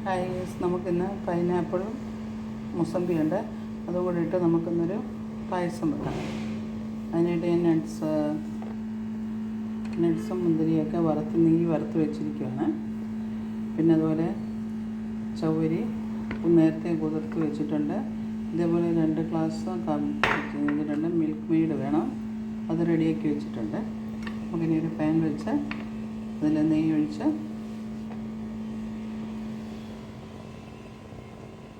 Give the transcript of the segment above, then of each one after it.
Hi നമുക്കിന്ന് പൈനാപ്പിളും മുസമ്പിയുണ്ട്, അതും കൂടി ഇട്ട് നമുക്കിന്നൊരു പായസം വെക്കാം. അതിനായിട്ട് ഞാൻ നട്ട്സും മുന്തിരിയൊക്കെ നെയ്യ് വറുത്ത് വെച്ചിരിക്കുകയാണ്. പിന്നെ അതുപോലെ ചവ്വരി നേരത്തെ കുതിർത്ത് വെച്ചിട്ടുണ്ട്. ഇതേപോലെ 2 ഗ്ലാസ് വെച്ചിട്ടുണ്ട്. മിൽക്ക് മെയ്ഡ് വേണം, അത് റെഡിയാക്കി വെച്ചിട്ടുണ്ട്. നമുക്കിനി ഒരു പാൻ വെച്ച് അതിൽ നെയ്യ് ഒഴിച്ച്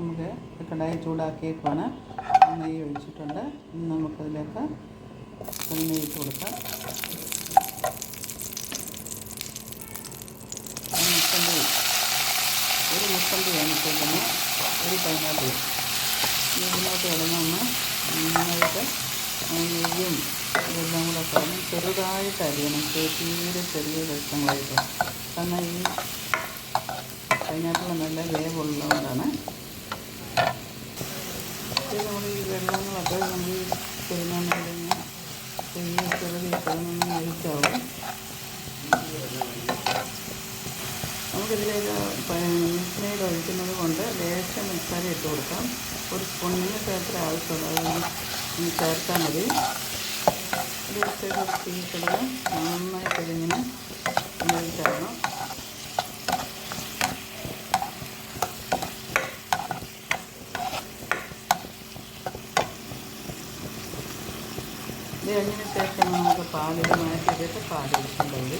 നമുക്ക് കടായി ചൂടാക്കിയേക്കാണ്. നെയ്യ് ഒഴിച്ചിട്ടുണ്ട്. നമുക്കതിലേക്ക് നെയ്യ് ഇട്ട് കൊടുക്കാം. ഒരു മുസമ്പി വേണിച്ചിരിക്കുന്നു, ഒരു പൈനാപ്പിൾ. ഇതിനകത്ത് കിടന്നൊന്ന് നന്നായിട്ട് നെയ്യും ഇതെല്ലാം കൂടെ പറഞ്ഞ് ചെറുതായിട്ട് അരിയണം, തീരെ ചെറിയ കഷ്ണങ്ങളായിട്ട്. കാരണം ഈ പൈനാപ്പിൾ നല്ല വേവുള്ളതുകൊണ്ടാണ്. നമ്മൾ ഈ വെള്ളങ്ങളൊക്കെ നമ്മൾ പെരുന്നാളിന് ചെറുതായിട്ടൊന്നും ഒഴിക്കാവും. നമുക്കിതിലേക്ക് മിൽക്ക് മെയ്ഡ് ഒഴിക്കുന്നത് കൊണ്ട് ലേശം മസാല ഇട്ട് കൊടുക്കാം. ഒരു സ്പൂണിന് ചേർത്ത ആവശ്യമുള്ള അത് ചേർത്താൽ മതി. ഒരു തീക്കിടുക നന്നായിട്ട് ഇതിങ്ങനെ ഒഴിച്ചാക്കണം. ഇത് കഴിഞ്ഞതിന് ശേഷം നമുക്ക് പാലിൽ മാറ്റിയിട്ട് പാലൊഴിക്കേണ്ടത്.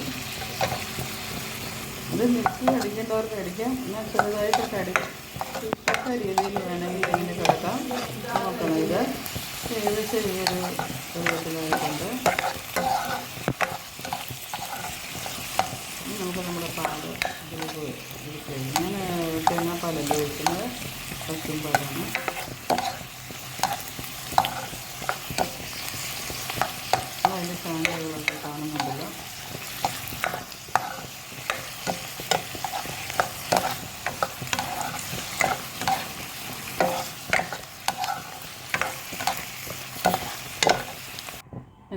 ഇത് മിക്സി അടിക്കേണ്ടവർക്ക് അടിക്കാം, എന്നാൽ ചെറുതായിട്ടൊക്കെ അടിക്കത്തക്ക രീതിയിൽ വേണമെങ്കിൽ ഇങ്ങനെ കിടക്കാം. നോക്കണം, ഇത് ഏകദേശം ഈ ഒരു പരുവത്തിലായിട്ടുണ്ട്. നമുക്ക് നമ്മുടെ പാല് ഇതിലേക്ക് ഒഴിക്കാം. ഞാൻ തേങ്ങാപ്പാലല്ല ഒഴിക്കുന്നത്, പശുമ്പാലാണ്. അതിൻ്റെ ചാനലുകളൊക്കെ കാണുന്നുണ്ടല്ലോ.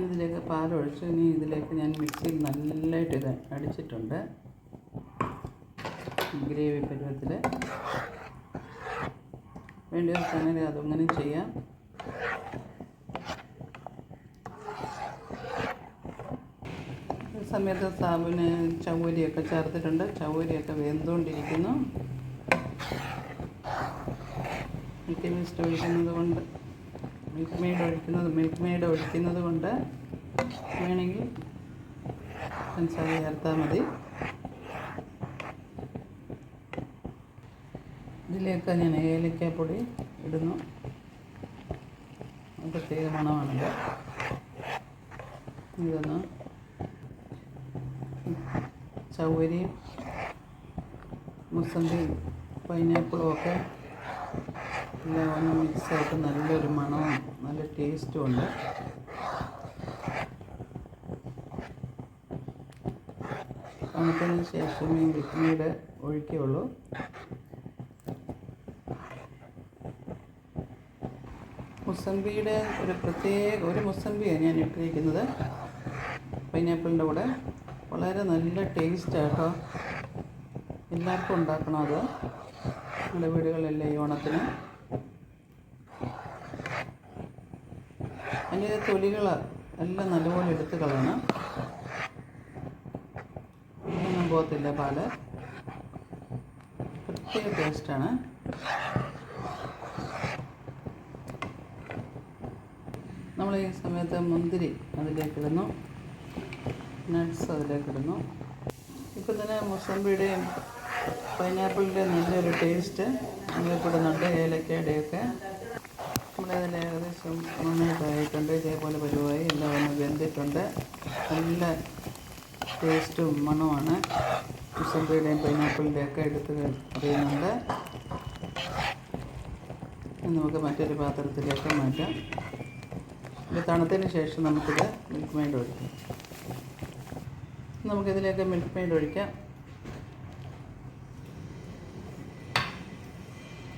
ഇതിലേക്ക് പാലൊഴിച്ച് ഇനി ഇതിലേക്ക് ഞാൻ മിക്സിയിൽ നല്ലതായിട്ട് ഇത് അടിച്ചിട്ടുണ്ട്. ഗ്രേവി പരുവത്തിൽ വേണ്ടിയവർക്കാണെങ്കിൽ അതങ്ങനെ ചെയ്യാം. സമയത്ത് സാബുന് ചവ്വരിയൊക്കെ ചേർത്തിട്ടുണ്ട്. ചവ്വരിയൊക്കെ വെന്തുകൊണ്ടിരിക്കുന്നു. മിൽക്ക് മെയ്ഡ് ഒഴിക്കുന്നത് കൊണ്ട് വേണമെങ്കിൽ പഞ്ചസാര ചേർത്താൽ മതി. ഇതിലേക്ക് ഞാൻ ഏലക്കാപ്പൊടി ഇടുന്നു, പ്രത്യേക മണമാണല്ലോ. ഇതൊന്ന് ചവ്വരിയും മുസമ്പിയും പൈനാപ്പിളും ഒക്കെ എല്ലാം ഒന്ന് മിക്സായിട്ട് നല്ലൊരു മണവും നല്ല ടേസ്റ്റും ഉണ്ട്. തണുത്തതിന് ശേഷം ഈ മിൽക്ക് മെയ്ഡ് ഒഴിക്കുകയുള്ളൂ. മുസമ്പിയുടെ ഒരു മുസമ്പിയാണ് ഞാൻ ഇട്ടിരിക്കുന്നത് പൈനാപ്പിളിൻ്റെ കൂടെ. വളരെ നല്ല ടേസ്റ്റാട്ടോ. എല്ലാവർക്കും ഉണ്ടാക്കണം അത്, നമ്മുടെ വീടുകളിലെല്ലാം ഈ ഓണത്തിന്. അതിൻ്റെ തൊലികൾ എല്ലാം നല്ലപോലെ എടുത്ത് കളയണം. ഒന്നും പോകത്തില്ല പാല്. പ്രത്യേക ടേസ്റ്റാണ്. നമ്മൾ ഈ സമയത്ത് മുന്തിരി അതിലേക്കിടുന്നു, നട്ട്സ് അതിലേക്കിടുന്നു. ഇപ്പം തന്നെ മുസമ്പിയുടെയും പൈനാപ്പിളിൻ്റെയും നല്ലൊരു ടേസ്റ്റ് അനുഭവപ്പെടുന്നുണ്ട്. ഏലക്കയുടെയൊക്കെ നമ്മളതിൽ ഏകദേശം നന്നായിട്ടായിട്ടുണ്ട്. ഇതേപോലെ പരുവായി എല്ലാം ഒന്ന് വെന്തിട്ടുണ്ട്. നല്ല ടേസ്റ്റും മണമാണ് മുസമ്പിയുടെയും പൈനാപ്പിളിൻ്റെയൊക്കെ എടുത്ത് അറിയുന്നുണ്ട്. നമുക്ക് മറ്റൊരു പാത്രത്തിലേക്ക് മാറ്റാം. ഇത് തണുത്തതിന് ശേഷം നമുക്കിത് മിൽക്ക് മെയ്ഡ് ഒഴിക്കാം. നമുക്കിതിലേക്ക് മിൽക്ക് മെയ്ഡ് ഒഴിക്കാം.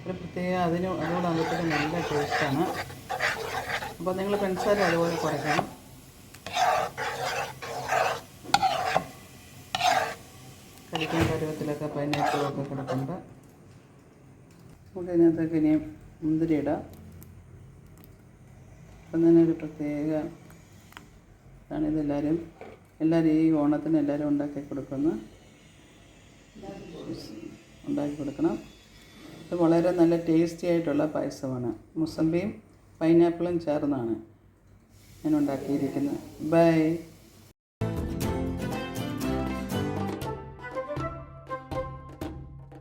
ഒരു പ്രത്യേക അതുകൂടെ ആകുമ്പോഴത്തേക്കും നല്ല ടേസ്റ്റാണ്. അപ്പോൾ നിങ്ങൾ പഞ്ചസാര അതുപോലെ കുറയ്ക്കണം. കടിക്കുന്ന പരുവത്തിലൊക്കെ പൈനാപ്പിളൊക്കെ കിടക്കുന്നുണ്ട്. നമുക്ക് ഇതിനകത്തേക്ക് ഇനിയും മുന്തിരി ഇടാം. അപ്പം തന്നെ ഒരു പ്രത്യേക ഇതാണ്. ഇതെല്ലാവരും ഈ ഓണത്തിന് എല്ലാവരും ഉണ്ടാക്കി കൊടുക്കണം. ഇത് വളരെ നല്ല ടേസ്റ്റി ആയിട്ടുള്ള പായസമാണ്. മുസമ്പിയും പൈനാപ്പിളും ചേർന്നാണ് ഞാൻ ഉണ്ടാക്കിയിരിക്കുന്നത്. ബൈ.